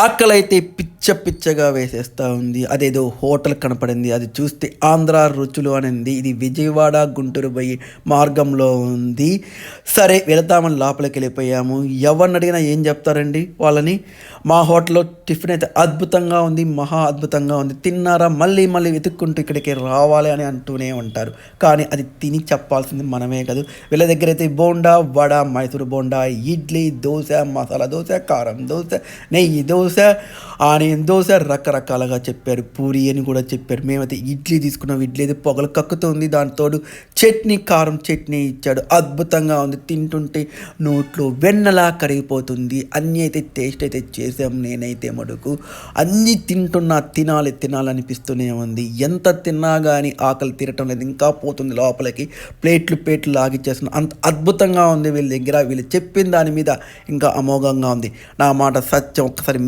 ఆకలైతే పిచ్చగా వేసేస్తూ ఉంది. అదేదో హోటల్ కనపడింది. అది చూస్తే ఆంధ్ర రుచులు అనింది. ఇది విజయవాడ గుంటూరు పోయి మార్గంలో ఉంది. సరే వెళతామని లోపలికి వెళ్ళిపోయాము. ఎవరిని అడిగినా ఏం చెప్తారండి వాళ్ళని? మా హోటల్లో టిఫిన్ అయితే అద్భుతంగా ఉంది, మహా అద్భుతంగా ఉంది, తిన్నారా మళ్ళీ వెతుక్కుంటూ ఇక్కడికి రావాలి అని అంటూనే ఉంటారు. కానీ అది తిని చెప్పాల్సింది మనమే కదా. వీళ్ళ దగ్గర అయితే బోండా, వడ, మైసూరు బోండా, ఇడ్లీ, దోశ, మసాలా దోశ, కారం దోశ, నెయ్యి దోశ, ఆనియన్ దోశ రకరకాలుగా చెప్పారు. పూరి అని కూడా చెప్పారు. మేమైతే ఇడ్లీ తీసుకున్నాం. ఇడ్లీ అయితే పొగలు కక్కుతుంది. దానితోడు చట్నీ, కారం చట్నీ ఇచ్చాడు. అద్భుతంగా ఉంది. తింటుంటే నోట్లో వెన్నలా కరిగిపోతుంది. అన్నీ అయితే టేస్ట్ అయితే చేసాం. నేనైతే మటుకు అన్నీ తినాలనిపిస్తూనే ఉంది. ఎంత తిన్నా కానీ ఆకలి తీరటం లేదు. ఇంకా పోతుంది లోపలికి. ప్లేట్లు లాగిచ్చేస్తున్నాం. అంత అద్భుతంగా ఉంది వీళ్ళ దగ్గర. వీళ్ళు చెప్పిన దాని మీద ఇంకా అమోఘంగా ఉంది. నా మాట సత్యం. ఒక్కసారి